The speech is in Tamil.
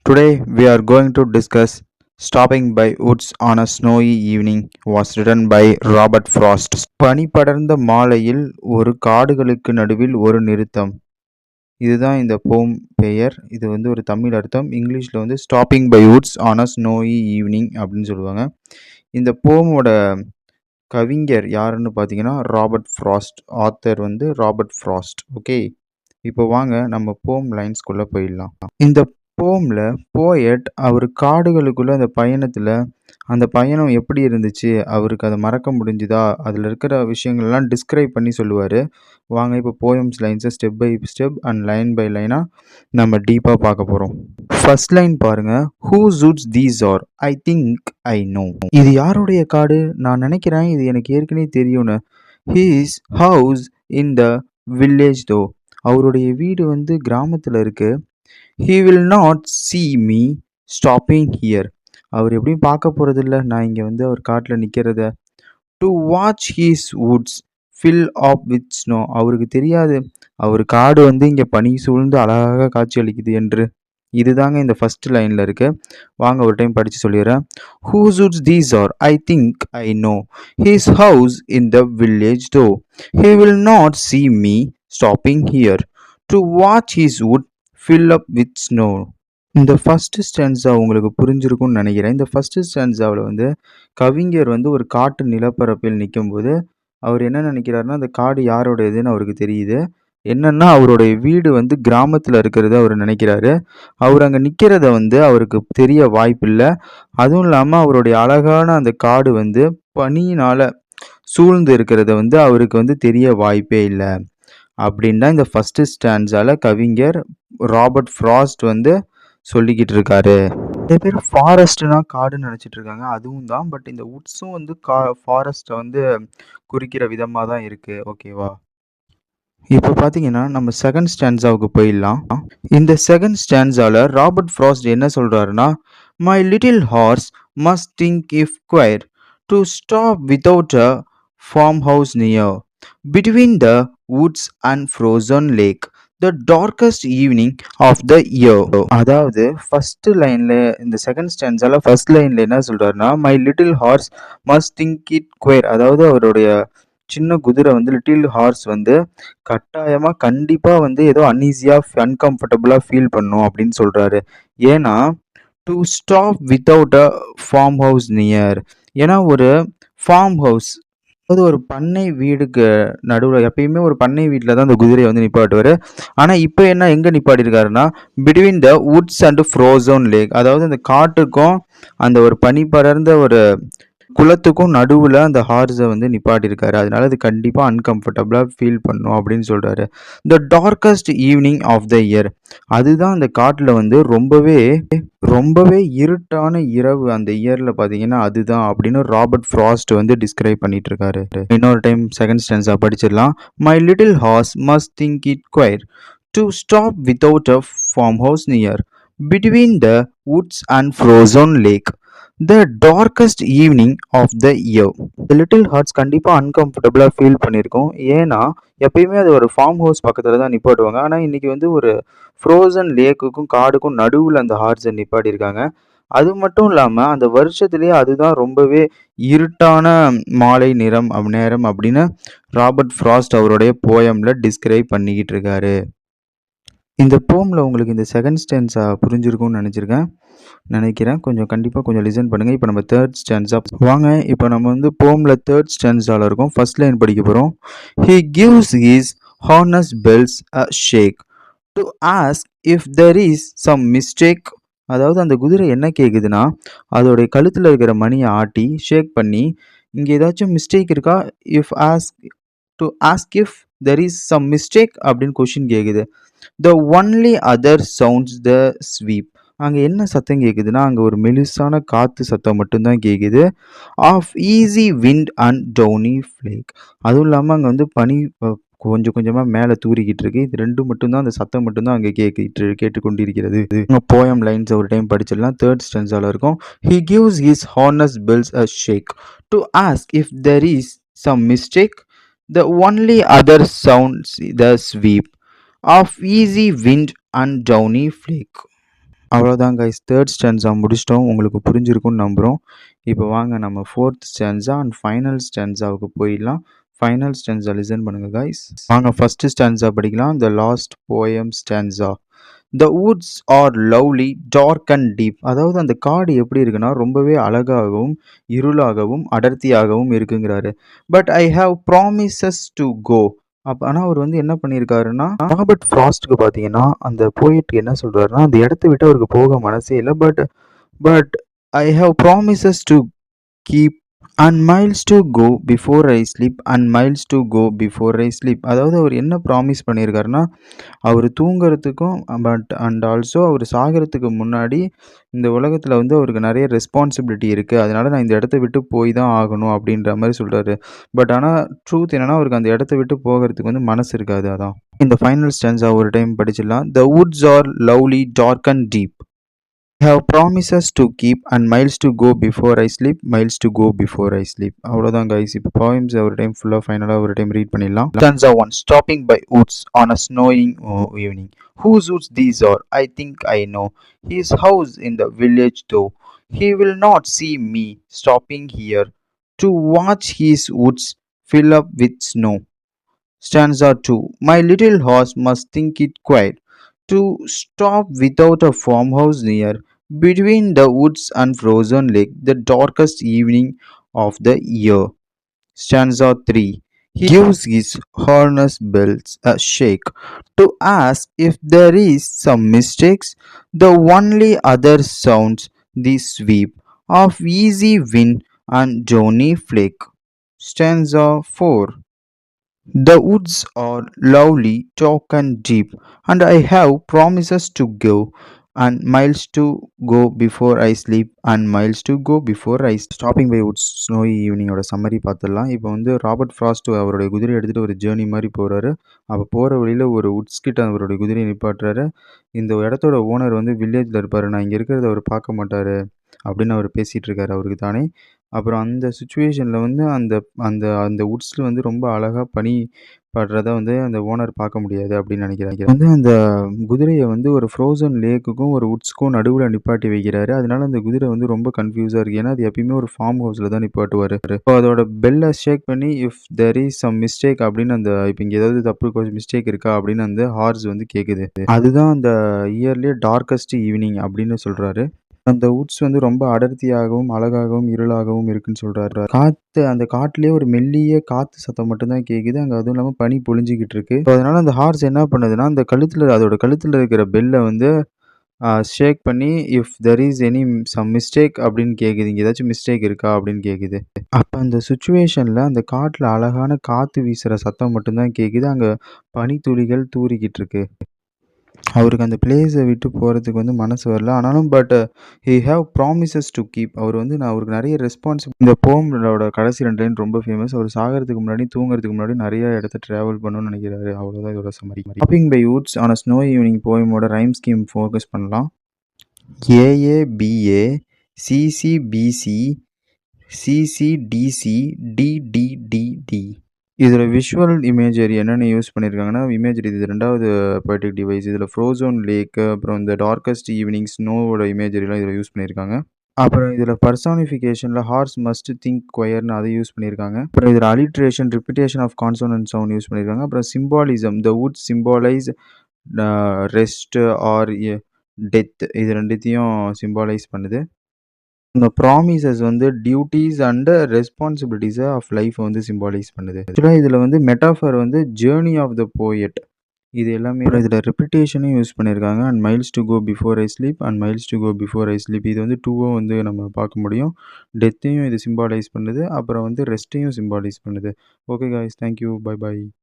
Today we are going to discuss Stopping by Woods on a Snowy Evening was written by Robert Frost. பனி படர்ந்த மாலையில் ஒரு காடுகளுக்கு நடுவில் ஒரு நிறுத்தம். இதுதான் இந்த போம் பெயர். இது வந்து ஒரு தமிழ் அர்த்தம். இங்கிலீஷில் வந்து stopping by woods on a snowy evening அப்படின்னு சொல்லுவாங்க. இந்த போமோட கவிஞர் யாருன்னு பார்த்தீங்கன்னா ராபர்ட் ஃப்ராஸ்ட். ஆத்தர் வந்து ராபர்ட் ஃப்ராஸ்ட். ஓகே, இப்போ வாங்க நம்ம போம் லைன்ஸ்குள்ளே போயிடலாம். இந்த போம்ல போயட் அவர் காடுகளுக்குள்ள அந்த பயணத்துல அந்த பயணம் எப்படி இருந்துச்சு, அவருக்கு அதை மறக்க முடிஞ்சுதா, அதில் இருக்கிற விஷயங்கள்லாம் டிஸ்கிரைப் பண்ணி சொல்லுவார். வாங்க இப்போ போயம்ஸ் லைன்ஸை step by step and line by லைனாக நம்ம டீப்பாக பார்க்க போகிறோம். ஃபர்ஸ்ட் லைன் பாருங்க. Whose woods these are I think I know. இது யாருடைய காடு, நான் நினைக்கிறேன் இது எனக்கு ஏற்கனவே தெரியும்னு. His house in the village though. அவருடைய வீடு வந்து கிராமத்தில் இருக்கு. He will not see me stopping here. அவர் எப்படியும் பார்க்க போகிறதில்ல நான் இங்கே வந்து அவர் காட்டில் நிற்கிறத. To watch his woods fill up with snow. அவருக்கு தெரியாது அவர் காடு வந்து இங்கே பனி சூழ்ந்து அழகாக காட்சி அளிக்குது என்று. இதுதாங்க இந்த ஃபர்ஸ்ட் லைனில் இருக்கு. வாங்க ஒரு டைம் படித்து சொல்லிடுறேன். Who Woods these are I think I no. He's house in the village தோ. He will not see me stopping here. To watch he's would fill up with snow. இந்த ஃபஸ்ட்டு ஸ்டான்ஸா உங்களுக்கு புரிஞ்சிருக்கும்னு நினைக்கிறேன். இந்த ஃபஸ்ட்டு ஸ்டான்ஸாவில் வந்து கவிஞர் வந்து ஒரு காட்டு நிலப்பரப்பில் நிற்கும்போது அவர் என்ன நினைக்கிறாருன்னா, அந்த காடு யாரோடையதுன்னு அவருக்கு தெரியுது. என்னன்னா அவருடைய வீடு வந்து கிராமத்தில் இருக்கிறத அவர் நினைக்கிறாரு. அவர் அங்கே நிற்கிறத வந்து அவருக்கு தெரிய வாய்ப்பில்லை. அதுவும் இல்லாமல் அவருடைய அழகான அந்த காடு வந்து பனியினால் சூழ்ந்து இருக்கிறத வந்து அவருக்கு வந்து தெரிய வாய்ப்பே இல்லை. அப்படின்னு தான் இந்த ஃபஸ்ட்டு ஸ்டான்ஸால் கவிஞர் ராபர்ட் ஃப்ராஸ்ட் வந்து சொல்லிக்கிட்டு இருக்காரு. நிறைய பேர் ஃபாரஸ்ட்னா காடுன்னு நினச்சிட்டு இருக்காங்க, அதுவும் தான். பட் இந்த வுட்ஸும் வந்து ஃபாரஸ்ட்டை வந்து குறிக்கிற விதமாக தான் இருக்குது. ஓகேவா, இப்போ பார்த்தீங்கன்னா நம்ம செகண்ட் ஸ்டான்ஸாவுக்கு போயிடலாம். இந்த செகண்ட் ஸ்டான்ஸாவில் ராபர்ட் ஃப்ராஸ்ட் என்ன சொல்கிறாருன்னா, my little horse must think if queer to stop without a farm house near between the woods and frozen lake the darkest evening of the year. அதாவது ஃபர்ஸ்ட் லைன்ல இந்த செகண்ட் ஸ்டான்ஸால ஃபர்ஸ்ட் லைன்ல என்ன சொல்றாருன்னா, my little horse must think it queer. அதாவது அவருடைய சின்ன குதிரை வந்து லிட்டில் ஹார்ஸ் வந்து கட்டாயமா கண்டிப்பா வந்து ஏதோ அன்ஈஸியா அன்கம்ஃபர்டபுளா ஃபீல் பண்ணும் அப்படின்னு சொல்றாரு. ஏன்னா to stop without a farm house near. ஏன்னா ஒரு ஃபார்ம் ஹவுஸ், அதாவது ஒரு பண்ணை வீடுக்கு நடுவில் எப்பயுமே ஒரு பண்ணை வீட்டில் தான் அந்த குதிரையை வந்து நிப்பாட்டுவார். ஆனால் இப்போ என்ன எங்கே நிப்பாட்டிருக்காருன்னா, between the woods and frozen lake. அதாவது அந்த காட்டுக்கும் அந்த ஒரு பனி படர்ந்த ஒரு குளத்துக்கும் நடுவில் அந்த ஹார்ஸை வந்து நிப்பாட்டிருக்காரு. அதனால அது கண்டிப்பாக அன்கம்ஃபர்டபுளாக ஃபீல் பண்ணும் அப்படின்னு சொல்கிறாரு. The darkest evening of the year. அதுதான் அந்த காட்டில் வந்து ரொம்பவே ரொம்பவே இருட்டான இரவு அந்த இயரில் பார்த்தீங்கன்னா அதுதான் அப்படின்னு ராபர்ட் ஃப்ராஸ்ட் வந்து டிஸ்கிரைப் பண்ணிட்டு இருக்காரு. இன்னொரு டைம் செகண்ட் ஸ்டான்ஸா படிச்சிடலாம். My little horse must think it queer to stop without a farm house near between the woods and frozen lake the darkest evening of the year. The little hearts கண்டிப்பாக அன்கம்ஃபர்டபுளாக ஃபீல் பண்ணியிருக்கோம். ஏன்னா எப்பயுமே அது ஒரு ஃபார்ம் ஹவுஸ் பக்கத்தில் தான் நிப்பாட்டுவாங்க. ஆனால் இன்னைக்கு வந்து ஒரு ஃப்ரோசன் லேக்குக்கும் காடுக்கும் நடுவில் அந்த ஹார்ஸை நிப்பாட்டியிருக்காங்க. அது மட்டும் இல்லாமல் அந்த வருஷத்துலேயே அதுதான் ரொம்பவே இருட்டான மாலை நேரம் அப்படின்னு ராபர்ட் ஃப்ராஸ்ட் அவருடைய போயமில் டிஸ்கிரைப் பண்ணிக்கிட்டு இருக்காரு. இந்த போமில் உங்களுக்கு இந்த செகண்ட் ஸ்டான்ஸா புரிஞ்சிருக்கும்னு நினைக்கிறேன். கொஞ்சம் கண்டிப்பாக கொஞ்சம் லிசன் பண்ணுங்கள். இப்போ நம்ம தேர்ட் ஸ்டான்ஸா வாங்க. இப்போ நம்ம வந்து போமில் தேர்ட் ஸ்டான்ஸாவில் இருக்கோம். ஃபர்ஸ்ட் லைன் படிக்க போகிறோம். He gives his harness bells a shake to ask if there is some mistake. அதாவது அந்த குதிரை என்ன கேட்குதுன்னா, அதோடைய கழுத்தில் இருக்கிற மணியை ஆட்டி ஷேக் பண்ணி இங்கே ஏதாச்சும் மிஸ்டேக் இருக்கா, if ask if there is some mistake அப்படின்னு கொஷின் கேட்குது. The only other sounds the sweep. அங்கே என்ன சத்தம் கேட்குதுன்னா, அங்கே ஒரு மெலிசான காற்று சத்தம் மட்டும்தான் கேட்குது. Of easy wind and downy flake. அதுவும் இல்லாமல் அங்கே வந்து பனி கொஞ்சம் கொஞ்சமாக மேலே தூரிக்கிட்டு இருக்கு. இது ரெண்டு மட்டும்தான், அந்த சத்தம் மட்டும்தான் அங்கே கேட்டுக்கொண்டிருக்கிறது. போயம் லைன்ஸ் ஒரு டைம் படிச்சிடலாம். தேர்ட் ஸ்டான்ஸால இருக்கும். He gives his harness bells a shake to ask if there is some mistake the only other sounds the sweep of easy wind and downy flake. அவ்வளோதான் கைஸ், 3rd ஸ்டான்ஸா முடிச்சிட்டோம். உங்களுக்கு புரிஞ்சிருக்கும்னு நம்புறோம். இப்போ வாங்க நம்ம 4th ஸ்டான்ஸா அண்ட் ஃபைனல் ஸ்டான்ஸாவுக்கு போயிடலாம். ஃபைனல் ஸ்டான்ஸா லிசன் பண்ணுங்க கைஸ். வாங்க ஃபர்ஸ்ட் ஸ்டான்ஸா படிக்கலாம். The last poem stanza. The woods are lovely dark and deep. அதாவது அந்த காடு எப்படி இருக்குன்னா ரொம்பவே அழகாகவும் இருளாகவும் அடர்த்தியாகவும் இருக்குங்கிறாரு. But I have promises to go. ஆனால் அவர் வந்து என்ன பண்ணியிருக்காருன்னா, ராபர்ட் ஃப்ராஸ்ட்டுக்கு பார்த்தீங்கன்னா அந்த போயிட்டு என்ன சொல்றாருன்னா, அந்த இடத்த விட்டு அவருக்கு போக மனசே இல்லை. But I have promises to keep and miles to go before I sleep and miles to go before I sleep. அதாவது அவர் என்ன ப்ராமிஸ் பண்ணியிருக்காருன்னா, அவர் தூங்குறதுக்கும் அண்ட் ஆல்சோ அவர் சாகிறதுக்கு முன்னாடி இந்த உலகத்தில் வந்து அவருக்கு நிறைய ரெஸ்பான்சிபிலிட்டி இருக்குது, அதனால நான் இந்த இடத்த விட்டு போய் தான் ஆகணும் அப்படின்ற மாதிரி சொல்கிறாரு. பட் ஆனால் ட்ரூத் என்னன்னா அவருக்கு அந்த இடத்த விட்டு போகிறதுக்கு வந்து மனசு இருக்காது. அதான் இந்த ஃபைனல் ஸ்டான்ஸா ஒரு டைம் படிச்சிடலாம். The woods are lovely dark and deep. I have promises to keep and miles to go before I sleep, miles to go before I sleep. அவ்வளோதான் கைஸ். இப்போ poems ஒரு டைம் ஃபுல்லாக ஃபைனலாக ஒரு டைம் ரீட் பண்ணிடலாம். Stanza 1. Stopping by woods on a snowing evening. Whose woods these are? I think I know. His house in the village though. He will not see me stopping here to watch his woods fill up with snow. Stanza 2. My little horse must think it quiet to stop without a farmhouse near, between the woods and frozen lake, the darkest evening of the year. Stanza 3. He gives his harness bells a shake to ask if there is some mistakes. The only other sounds the sweep of easy wind and Johnny Flake. Stanza 4. The woods are lovely, dark and deep, and I have promises to go, and miles to go before I sleep, and miles to go before I stopping by woods snowy ஈவினிங்கோட சம்மரி பார்த்துடலாம். இப்போ வந்து ராபர்ட் ஃப்ராஸ்ட் அவருடைய குதிரையை எடுத்துகிட்டு ஒரு ஜேர்னி மாதிரி போகிறாரு. அப்போ போகிற வழியில் ஒரு வுட்ஸ் கிட்ட அவருடைய குதிரையை நிப்பாட்டுறாரு. இந்த இடத்தோட ஓனர் வந்து வில்லேஜில் இருப்பார், நான் இங்கே இருக்கிறத அவர் பார்க்க மாட்டார் அப்படின்னு அவர் பேசிகிட்டு இருக்காரு அவருக்கு தானே. அப்புறம் அந்த சுச்சுவேஷனில் வந்து அந்த அந்த அந்த வுட்ஸில் வந்து ரொம்ப அழகாக பனி படுறத வந்து அந்த ஓனர் பார்க்க முடியாது அப்படின்னு நினைக்கிறாங்க. வந்து அந்த குதிரையை வந்து ஒரு ஃப்ரோசன் லேக்குக்கும் ஒரு வுட்ஸ்க்கும் நடுவில் நிப்பாட்டி வைக்கிறாரு. அதனால அந்த குதிரை வந்து ரொம்ப கன்ஃபியூஸாக இருக்குது. ஏன்னா அது எப்பயுமே ஒரு ஃபார்ம் ஹவுஸில் தான் நிப்பாட்டுவார். இப்போ அதோட பெல்லை ஷேக் பண்ணி if there is some mistake அப்படின்னு அந்த இப்போ இங்கே ஏதாவது தப்பு கொஞ்சம் மிஸ்டேக் இருக்கா அப்படின்னு அந்த ஹார்ஸ் வந்து கேட்குது. அதுதான் அந்த இயர்லேயே டார்க்கஸ்ட் ஈவினிங் அப்படின்னு சொல்கிறாரு. அந்த வுட்ஸ் வந்து ரொம்ப அடர்த்தியாகவும் அழகாகவும் இருளாகவும் இருக்குன்னு சொல்கிறாரு. அந்த காட்டிலே ஒரு மெல்லிய காற்று சத்தம் மட்டும்தான் கேட்குது. அங்கே அதுவும் இல்லாமல் பனி பொழிஞ்சிக்கிட்டு இருக்கு. ஸோ அதனால அந்த ஹார்ஸ் என்ன பண்ணுதுன்னா, அந்த அதோட கழுத்தில் இருக்கிற பெல்லை வந்து ஷேக் பண்ணி if there is any some mistake அப்படின்னு கேட்குது. இங்கே ஏதாச்சும் மிஸ்டேக் இருக்கா அப்படின்னு கேட்குது. அப்போ அந்த சுச்சுவேஷனில் அந்த காட்டில் அழகான காற்று வீசுகிற சத்தம் மட்டும்தான் கேட்குது. அங்கே பனித்துளிகள் தூறிக்கிட்டு இருக்கு. அவருக்கு அந்த பிளேஸை விட்டு போகிறதுக்கு வந்து மனசு வரல. ஆனாலும் he have promises to keep. அவர் வந்து அவருக்கு நிறைய இந்த போமோட கடைசி 2 லைன் ரொம்ப ஃபேமஸ். அவர் சாகிறதுக்கு முன்னாடி தூங்குறதுக்கு முன்னாடி நிறைய இடத்த ட்ராவல் பண்ணணும்னு நினைக்கிறாரு. அவ்வளோதான் இதோட summary. Stopping by woods on a snow evening போயமோட ரைம் ஸ்கீம் ஃபோக்கஸ் பண்ணலாம். AABA CCBC CCDC DDDD. இதில் விஷுவல் இமேஜரி என்னென்ன யூஸ் பண்ணியிருக்காங்கன்னா, இமேஜரி இது 2வது பொயட்டிக் டிவைஸ். இதில் ஃப்ரோசன் லேக்கு, அப்புறம் இந்த டார்க்கஸ்ட் ஈவினிங் ஸ்னோவோட இமேஜரிலாம் இதில் யூஸ் பண்ணியிருக்காங்க. அப்புறம் இதில் பர்சானிஃபிகேஷனில் ஹார்ஸ் மஸ்ட் திங்க் கொயர்னு அதை யூஸ் பண்ணியிருக்காங்க. அப்புறம் இதில் alliteration repetition of consonant sound use பண்ணியிருக்காங்க. அப்புறம் symbolism, the wood symbolise rest or death, இது 2த்தையும் சிம்பாலைஸ் பண்ணுது. இந்த ப்ராமிசஸ் வந்து டியூட்டிஸ் அண்ட் ரெஸ்பான்சிபிலிட்டிஸை ஆஃப் லைஃப்பை வந்து சிம்பாலைஸ் பண்ணுது. ஆக்சுவலாக இதில் வந்து மெட்டாஃபர் வந்து ஜேர்னி ஆஃப் த போயட், இது எல்லாமே இதில் ரிப்பிட்டேஷனும் யூஸ் பண்ணியிருக்காங்க. And miles to go before I sleep and miles to go before I sleep, இது வந்து 2வும் வந்து நம்ம பார்க்க முடியும். டெத்தையும் இது சிம்பாலைஸ் பண்ணுது, அப்புறம் வந்து ரெஸ்ட்டையும் சிம்பாலைஸ் பண்ணுது. Okay guys, thank you, bye by.